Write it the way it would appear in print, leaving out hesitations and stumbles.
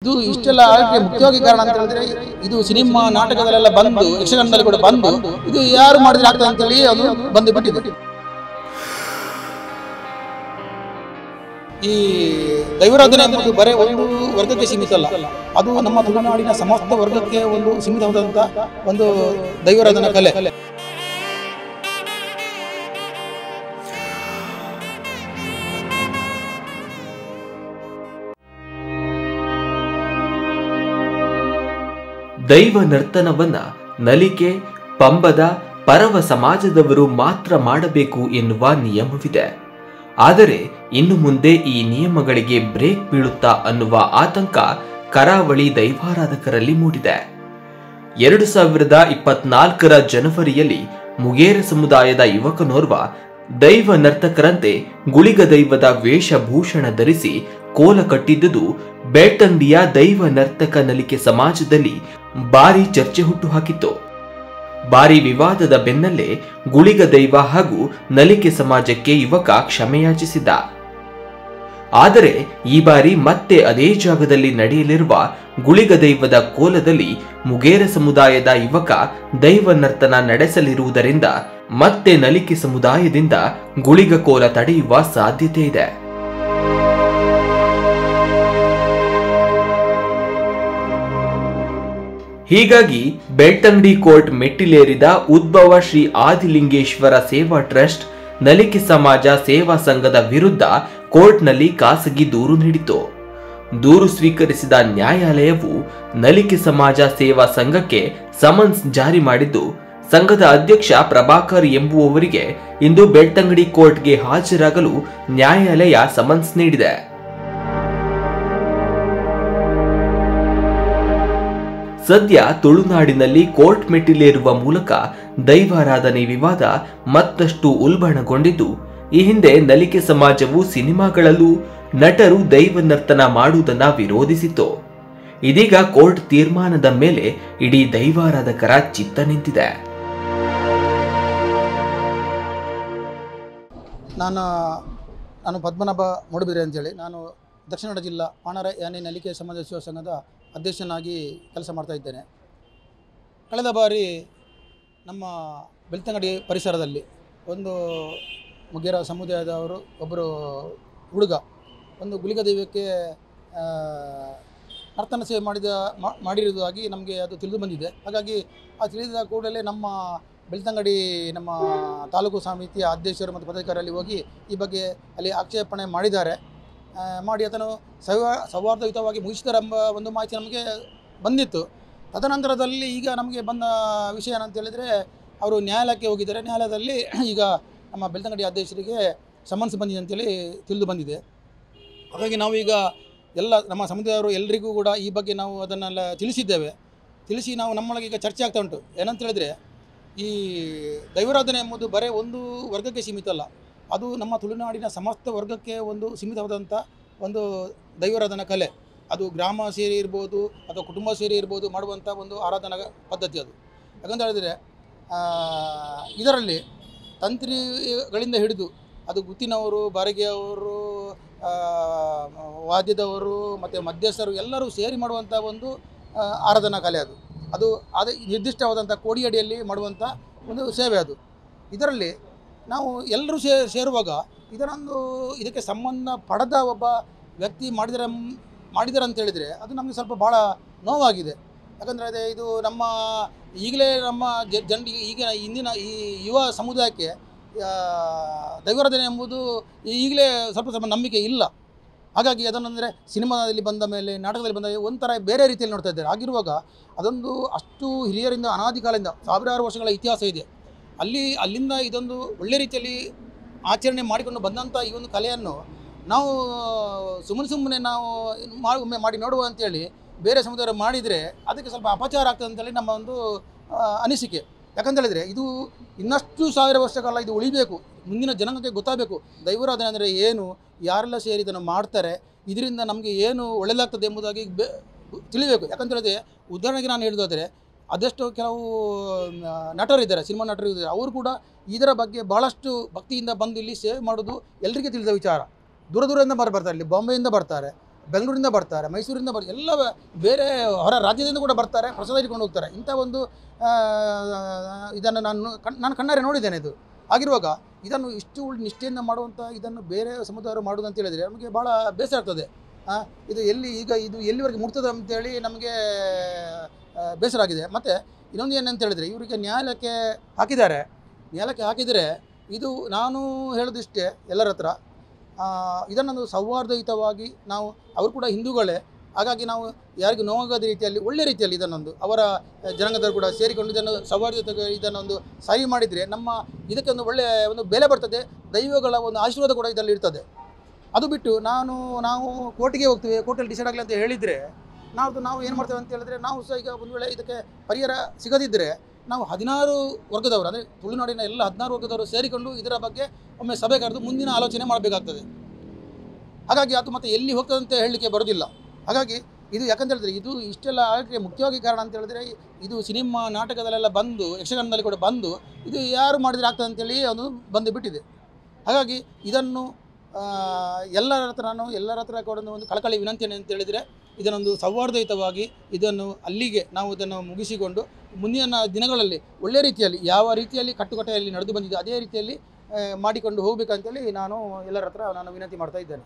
ಇದು ಇಷ್ಟೆಲ್ಲ ಆಗಕ್ಕೆ ಮುಖ್ಯವಾಗಿ ಕಾರಣ ಅಂತ ಹೇಳಿದ್ರೆ ಇದು ಸಿನಿಮಾ ನಾಟಕದಲ್ಲೆಲ್ಲ ಬಂದು ಯಕ್ಷಗಾನದಲ್ಲಿ ಕೂಡ ಬಂದು ಇದು ಯಾರು ಮಾಡಿದ್ರೆ ಆಗ್ತದೆ ಅಂತ ಹೇಳಿ ಅದು ಬಂದು ಬಿಟ್ಟಿದೆ. ಈ ದೈವಾರಾಧನೆ ಅನ್ನೋದು ಬರೇ ಒಂದು ವರ್ಗಕ್ಕೆ ಸೀಮಿತ ಅಲ್ಲ, ಅದು ನಮ್ಮ ತುಳುನಾಡಿನ ಸಮಸ್ತ ವರ್ಗಕ್ಕೆ ಒಂದು ಸೀಮಿತವಾದಂಥ ಒಂದು ದೈವಾರಾಧನಾ ಕಲೆ. ದೈವ ನರ್ತನವನ್ನ ನಲಿಕೆ, ಪಂಬದ, ಪರವ ಸಮಾಜದವರು ಮಾತ್ರ ಮಾಡಬೇಕು ಎನ್ನುವ ನಿಯಮವಿದೆ. ಆದರೆ ಇನ್ನು ಮುಂದೆ ಈ ನಿಯಮಗಳಿಗೆ ಬ್ರೇಕ್ ಬೀಳುತ್ತಾ ಅನ್ನುವ ಆತಂಕ ಕರಾವಳಿ ದೈವಾರಾಧಕರಲ್ಲಿ ಮೂಡಿದೆ. 2024 ಜನವರಿಯಲ್ಲಿ ಮುಗೇರ ಸಮುದಾಯದ ಯುವಕನೋರ್ವ ದೈವ ನರ್ತಕರಂತೆ ಗುಳಿಗ ದೈವದ ವೇಷಭೂಷಣ ಧರಿಸಿ ಕೋಲ ಕಟ್ಟಿದ್ದುದು ಬೇಟಂಡಿಯ ದೈವ ನರ್ತಕ ನಲಿಕೆ ಸಮಾಜದಲ್ಲಿ ಭಾರಿ ಚರ್ಚೆ ಹುಟ್ಟುಹಾಕಿತ್ತು. ಭಾರಿ ವಿವಾದದ ಬೆನ್ನಲ್ಲೇ ಗುಳಿಗ ದೈವ ಹಾಗೂ ನಲಿಕೆ ಸಮಾಜಕ್ಕೆ ಯುವಕ ಕ್ಷಮೆಯಾಚಿಸಿದ್ದ. ಆದರೆ ಈ ಬಾರಿ ಮತ್ತೆ ಅದೇ ಜಾಗದಲ್ಲಿ ನಡೆಯಲಿರುವ ಗುಳಿಗ ದೈವದ ಕೋಲದಲ್ಲಿ ಮುಗೇರ ಸಮುದಾಯದ ಯುವಕ ದೈವ ನರ್ತನ ನಡೆಸಲಿರುವುದರಿಂದ ಮತ್ತೆ ನಲಿಕೆ ಸಮುದಾಯದಿಂದ ಗುಳಿಗ ಕೋಲ ತಡೆಯುವ ಸಾಧ್ಯತೆ ಇದೆ. ಹೀಗಾಗಿ ಬೆಳ್ತಂಗಡಿ ಕೋರ್ಟ್ ಮೆಟ್ಟಿಲೇರಿದ ಉದ್ಭವ ಶ್ರೀ ಆದಿಲಿಂಗೇಶ್ವರ ಸೇವಾ ಟ್ರಸ್ಟ್ ನಲಿಕೆ ಸಮಾಜ ಸೇವಾ ಸಂಘದ ವಿರುದ್ಧ ಕೋರ್ಟ್ನಲ್ಲಿ ಖಾಸಗಿ ದೂರು ನೀಡಿತು. ದೂರು ಸ್ವೀಕರಿಸಿದ ನ್ಯಾಯಾಲಯವು ನಲಿಕೆ ಸಮಾಜ ಸೇವಾ ಸಂಘಕ್ಕೆ ಸಮನ್ಸ್ ಜಾರಿ ಮಾಡಿದ್ದು, ಸಂಘದ ಅಧ್ಯಕ್ಷ ಪ್ರಭಾಕರ್ ಎಂಬುವವರಿಗೆ ಇಂದು ಬೆಳ್ತಂಗಡಿ ಕೋರ್ಟ್ಗೆ ಹಾಜರಾಗಲು ನ್ಯಾಯಾಲಯ ಸಮನ್ಸ್ ನೀಡಿದೆ. ಸದ್ಯ ತುಳುನಾಡಿನಲ್ಲಿ ಕೋರ್ಟ್ ಮೆಟ್ಟಿಲೇರುವ ಮೂಲಕ ದೈವಾರಾಧನೆ ವಿವಾದ ಮತ್ತಷ್ಟು ಉಲ್ಬಣಗೊಂಡಿದ್ದು, ಈ ಹಿಂದೆ ನಲಿಕೆ ಸಮಾಜವು ಸಿನಿಮಾಗಳಲ್ಲೂ ನಟರು ದೈವ ನರ್ತನ ಮಾಡುವುದನ್ನ ವಿರೋಧಿಸಿತ್ತು. ಇದೀಗ ಕೋರ್ಟ್ ತೀರ್ಮಾನದ ಮೇಲೆ ಇಡೀ ದೈವಾರಾಧಕರ ಚಿತ್ತ ನಿಂತಿದೆ. ನಾನು ಪದ್ಮನಾಭ ಮೂಡುಬಿದ್ರೆ ಅಂತೇಳಿ, ನಾನು ದಕ್ಷಿಣ ಕನ್ನಡ ಜಿಲ್ಲಾ ಪಾಣರ ಯಾನೆ ನಲಿಕೆ ಸಮಾಜ ಸೇವಾ ಸಂಘದ ಅಧ್ಯಕ್ಷನಾಗಿ ಕೆಲಸ ಮಾಡ್ತಾ ಇದ್ದೇನೆ. ಕಳೆದ ಬಾರಿ ನಮ್ಮ ಬೆಳ್ತಂಗಡಿ ಪರಿಸರದಲ್ಲಿ ಒಂದು ಮುಗೇರ ಸಮುದಾಯದವರು ಒಬ್ಬರು ಹುಡುಗ ಒಂದು ಗುಳಿಗ ದೈವಕ್ಕೆ ನರ್ತನ ಸೇವೆ ಮಾಡಿರುವುದಾಗಿ ನಮಗೆ ಅದು ತಿಳಿದು ಬಂದಿದೆ. ಹಾಗಾಗಿ ಆ ತಿಳಿದ ಕೂಡಲೇ ನಮ್ಮ ಬೆಳ್ತಂಗಡಿ ನಮ್ಮ ತಾಲೂಕು ಸಮಿತಿಯ ಅಧ್ಯಕ್ಷರು ಮತ್ತು ಪದಾಧಿಕಾರಿಯಲ್ಲಿ ಹೋಗಿ ಈ ಬಗ್ಗೆ ಅಲ್ಲಿ ಆಕ್ಷೇಪಣೆ ಮಾಡಿದ್ದಾರೆ. ಮಾಡಿ ಅದನ್ನು ಸೌಹಾರ್ದಯುತವಾಗಿ ಮುಗಿಸಿದಾರೆಂಬ ಒಂದು ಮಾಹಿತಿ ನಮಗೆ ಬಂದಿತ್ತು. ತದನಂತರದಲ್ಲಿ ಈಗ ನಮಗೆ ಬಂದ ವಿಷಯ ಏನಂತ ಹೇಳಿದರೆ, ಅವರು ನ್ಯಾಯಾಲಯಕ್ಕೆ ಹೋಗಿದ್ದಾರೆ. ನ್ಯಾಯಾಲಯದಲ್ಲಿ ಈಗ ನಮ್ಮ ಬೆಳ್ತಂಗಡಿ ಅಧ್ಯಕ್ಷರಿಗೆ ಸಮನ್ಸ್ ಬಂದಿದೆ ಅಂತೇಳಿ ತಿಳಿದು ಬಂದಿದೆ. ಹಾಗಾಗಿ ನಾವು ಈಗ ಎಲ್ಲ ನಮ್ಮ ಸಮುದಾಯವರು ಎಲ್ಲರಿಗೂ ಕೂಡ ಈ ಬಗ್ಗೆ ನಾವು ಅದನ್ನೆಲ್ಲ ತಿಳಿಸಿದ್ದೇವೆ. ತಿಳಿಸಿ ನಾವು ನಮ್ಮೊಳಗೆ ಈಗ ಚರ್ಚೆ ಆಗ್ತಾ ಉಂಟು. ಏನಂತ ಹೇಳಿದರೆ, ಈ ದೈವಾರಾಧನೆ ಎಂಬುದು ಬರೇ ಒಂದು ವರ್ಗಕ್ಕೆ ಸೀಮಿತ ಅಲ್ಲ, ಅದು ನಮ್ಮ ತುಳುನಾಡಿನ ಸಮಸ್ತ ವರ್ಗಕ್ಕೆ ಒಂದು ಸೀಮಿತವಾದಂಥ ಒಂದು ದೈವಾರಾಧನಾ ಕಲೆ. ಅದು ಗ್ರಾಮ ಸೇರಿ ಇರ್ಬೋದು ಅಥವಾ ಕುಟುಂಬ ಸೇರಿ ಇರ್ಬೋದು ಮಾಡುವಂಥ ಒಂದು ಆರಾಧನಾ ಪದ್ಧತಿ ಅದು. ಯಾಕಂತ ಹೇಳಿದರೆ ಇದರಲ್ಲಿ ತಂತ್ರಿಗಳಿಂದ ಹಿಡಿದು ಅದು ಗುತ್ತಿನವರು, ಬಾರಿಗೆಯವರು, ವಾದ್ಯದವರು ಮತ್ತು ಮಧ್ಯಸ್ಥರು ಎಲ್ಲರೂ ಸೇರಿ ಮಾಡುವಂಥ ಒಂದು ಆರಾಧನಾ ಕಲೆ ಅದು. ಅದು ನಿರ್ದಿಷ್ಟವಾದಂಥ ಕೋಡಿಯಡಿಯಲ್ಲಿ ಮಾಡುವಂಥ ಒಂದು ಸೇವೆ ಅದು. ಇದರಲ್ಲಿ ನಾವು ಎಲ್ಲರೂ ಸೇರುವಾಗ ಇದಕ್ಕೆ ಸಂಬಂಧ ಪಡೆದ ಒಬ್ಬ ವ್ಯಕ್ತಿ ಮಾಡಿದ್ದಾರೆ ಅಂತ ಹೇಳಿದರೆ ಅದು ನಮಗೆ ಸ್ವಲ್ಪ ಭಾಳ ನೋವಾಗಿದೆ. ಯಾಕಂದರೆ ಅದೇ ಇದು ನಮ್ಮ ಈಗಲೇ ನಮ್ಮ ಜನರಿಗೆ ಇಂದಿನ ಈ ಯುವ ಸಮುದಾಯಕ್ಕೆ ದೈವಾರಾಧನೆ ಎಂಬುದು ಈಗಲೇ ಸ್ವಲ್ಪ ನಂಬಿಕೆ ಇಲ್ಲ. ಹಾಗಾಗಿ ಅದನ್ನಂದರೆ ಸಿನಿಮಾದಲ್ಲಿ ಬಂದ ಮೇಲೆ, ನಾಟಕದಲ್ಲಿ ಬಂದ ಒಂಥರ ಬೇರೆ ರೀತಿಯಲ್ಲಿ ನೋಡ್ತಾ ಇದ್ದಾರೆ. ಆಗಿರುವಾಗ ಅದೊಂದು ಅಷ್ಟು ಹಿರಿಯರಿಂದ ಅನಾದಿ ಕಾಲದಿಂದ ಸಾವಿರಾರು ವರ್ಷಗಳ ಇತಿಹಾಸ ಇದೆ. ಅಲ್ಲಿಂದ ಇದೊಂದು ಒಳ್ಳೆ ರೀತಿಯಲ್ಲಿ ಆಚರಣೆ ಮಾಡಿಕೊಂಡು ಬಂದಂಥ ಈ ಒಂದು ಕಲೆಯನ್ನು ನಾವು ಸುಮ್ಮನೆ ನಾವು ಒಮ್ಮೆ ಮಾಡಿ ನೋಡುವ ಅಂತೇಳಿ ಬೇರೆ ಸಮುದಾಯ ಮಾಡಿದರೆ ಅದಕ್ಕೆ ಸ್ವಲ್ಪ ಅಪಚಾರ ಆಗ್ತದೆ ಅಂತೇಳಿ ನಮ್ಮ ಒಂದು ಅನಿಸಿಕೆ. ಯಾಕಂತ ಹೇಳಿದರೆ ಇದು ಇನ್ನಷ್ಟು 1000 ವರ್ಷ ಕಾಲ ಇದು ಉಳಿಬೇಕು, ಮುಂದಿನ ಜನಾಂಗಕ್ಕೆ ಗೊತ್ತಾಗಬೇಕು ದೈವಾರಾಧನೆ ಅಂದರೆ ಏನು, ಯಾರೆಲ್ಲ ಸೇರಿ ಇದನ್ನು ಮಾಡ್ತಾರೆ, ಇದರಿಂದ ನಮಗೆ ಏನು ಒಳ್ಳೆಯದಾಗ್ತದೆ ಎಂಬುದಾಗಿ ತಿಳಿಬೇಕು. ಯಾಕಂತ ಹೇಳಿದ್ರೆ ಉದಾಹರಣೆಗೆ ನಾನು ಹೇಳೋದಾದರೆ ಅದೆಷ್ಟೋ ಕೆಲವು ನಟರಿದ್ದಾರೆ, ಸಿನಿಮಾ ನಟರು ಇದ್ದಾರೆ, ಅವರು ಕೂಡ ಇದರ ಬಗ್ಗೆ ಭಾಳಷ್ಟು ಭಕ್ತಿಯಿಂದ ಬಂದು ಇಲ್ಲಿ ಸೇವೆ ಮಾಡೋದು ಎಲ್ಲರಿಗೂ ತಿಳಿದ ವಿಚಾರ. ದೂರದಿಂದ ಬರ್ತಾರೆ, ಇಲ್ಲಿ ಬಾಂಬೆಯಿಂದ ಬರ್ತಾರೆ, ಬೆಂಗಳೂರಿಂದ ಬರ್ತಾರೆ, ಮೈಸೂರಿಂದ ಬರ್ತಾರೆ, ಎಲ್ಲ ಬೇರೆ ಹೊರ ರಾಜ್ಯದಿಂದ ಕೂಡ ಬರ್ತಾರೆ, ಪ್ರಸಾದ ಇಟ್ಕೊಂಡು ಹೋಗ್ತಾರೆ. ಇಂಥ ಒಂದು ಇದನ್ನು ನಾನು ಕಣ್ಣಾರೆ ನೋಡಿದ್ದೇನೆ. ಇದು ಆಗಿರುವಾಗ ಇದನ್ನು ಇಷ್ಟು ನಿಷ್ಠೆಯಿಂದ ಮಾಡುವಂಥ ಇದನ್ನು ಬೇರೆ ಸಮುದಾಯರು ಮಾಡೋದು ಅಂತ ಹೇಳಿದರೆ ನಮಗೆ ಭಾಳ ಬೇಸರ ಆಗ್ತದೆ. ಇದು ಎಲ್ಲಿವರೆಗೆ ಮುಟ್ತದೆ ಅಂತೇಳಿ ನಮಗೆ ಬೇಸರ ಆಗಿದೆ. ಮತ್ತು ಇನ್ನೊಂದು ಏನಂತ ಹೇಳಿದರೆ, ಇವರಿಗೆ ನ್ಯಾಯಾಲಯಕ್ಕೆ ಹಾಕಿದರೆ ಇದು ನಾನು ಹೇಳೋದಿಷ್ಟೇ ಎಲ್ಲರ ಹತ್ರ, ಇದನ್ನೊಂದು ಸೌಹಾರ್ದಯುತವಾಗಿ ಅವರು ಕೂಡ ಹಿಂದೂಗಳೇ, ಹಾಗಾಗಿ ನಾವು ಯಾರಿಗೂ ನೋವಾಗದ ರೀತಿಯಲ್ಲಿ ಒಳ್ಳೆ ರೀತಿಯಲ್ಲಿ ಇದನ್ನೊಂದು ಅವರ ಜನಾಂಗದವರು ಕೂಡ ಸೇರಿಕೊಂಡು ಇದನ್ನು ಸೌಹಾರ್ದಯುತ ಇದನ್ನೊಂದು ಸರಿ ಮಾಡಿದರೆ ನಮ್ಮ ಇದಕ್ಕೆ ಒಳ್ಳೆಯ ಒಂದು ಬೆಲೆ ಬರ್ತದೆ, ದೈವಗಳ ಒಂದು ಆಶೀರ್ವಾದ ಕೂಡ ಇದರಲ್ಲಿ ಇರ್ತದೆ. ಅದು ಬಿಟ್ಟು ನಾವು ಕೋರ್ಟಿಗೆ ಹೋಗ್ತೀವಿ, ಕೋರ್ಟಲ್ಲಿ ಡಿಸೈಡ್ ಆಗಲಿ ಅಂತ ಹೇಳಿದರೆ ನಾವು ಏನು ಮಾಡ್ತೇವೆ ಅಂತ ಹೇಳಿದ್ರೆ, ನಾವು ಸಹ ಈಗ ಒಂದು ವೇಳೆ ಇದಕ್ಕೆ ಪರಿಹಾರ ಸಿಗದಿದ್ದರೆ ನಾವು 16 ವರ್ಗದವರು, ಅಂದರೆ ತುಳುನಾಡಿನ ಎಲ್ಲ 16 ವರ್ಗದವರು ಸೇರಿಕೊಂಡು ಇದರ ಬಗ್ಗೆ ಒಮ್ಮೆ ಸಭೆ ಕರೆದು ಮುಂದಿನ ಆಲೋಚನೆ ಮಾಡಬೇಕಾಗ್ತದೆ. ಹಾಗಾಗಿ ಅದು ಮತ್ತೆ ಎಲ್ಲಿ ಹೋಗ್ತದೆ ಅಂತ ಹೇಳಲಿಕ್ಕೆ ಬರೋದಿಲ್ಲ. ಹಾಗಾಗಿ ಇದು ಯಾಕಂತ ಹೇಳಿದ್ರೆ ಇದು ಇಷ್ಟೆಲ್ಲ ಆಗಕ್ಕೆ ಮುಖ್ಯವಾಗಿ ಕಾರಣ ಅಂತ ಹೇಳಿದ್ರೆ, ಇದು ಸಿನಿಮಾ ನಾಟಕದಲ್ಲೆಲ್ಲ ಬಂದು ಯಕ್ಷಗಾನದಲ್ಲಿ ಕೂಡ ಬಂದು ಇದು ಯಾರು ಮಾಡಿದರೆ ಆಗ್ತದೆ ಅಂತೇಳಿ ಒಂದು ಬಂದು ಬಿಟ್ಟಿದೆ. ಹಾಗಾಗಿ ಇದನ್ನು ಎಲ್ಲರ ಹತ್ರ ಕೂಡ ಒಂದು ಕಳಕಳಿ ವಿನಂತಿ ಅಂತ ಹೇಳಿದರೆ, ಇದನ್ನೊಂದು ಸೌಹಾರ್ದಯುತವಾಗಿ ಅಲ್ಲಿಗೆ ನಾವು ಇದನ್ನು ಮುಗಿಸಿಕೊಂಡು ಮುಂದಿನ ದಿನಗಳಲ್ಲಿ ಒಳ್ಳೆಯ ರೀತಿಯಲ್ಲಿ ಯಾವ ರೀತಿಯಲ್ಲಿ ಕಟ್ಟುಕಟ್ಟೆಯಲ್ಲಿ ನಡೆದು ಬಂದಿದೆ ಅದೇ ರೀತಿಯಲ್ಲಿ ಮಾಡಿಕೊಂಡು ಹೋಗಬೇಕಂತೇಳಿ ನಾನು ಎಲ್ಲರ ಹತ್ರ ವಿನಂತಿ ಮಾಡ್ತಾ ಇದ್ದೇನೆ.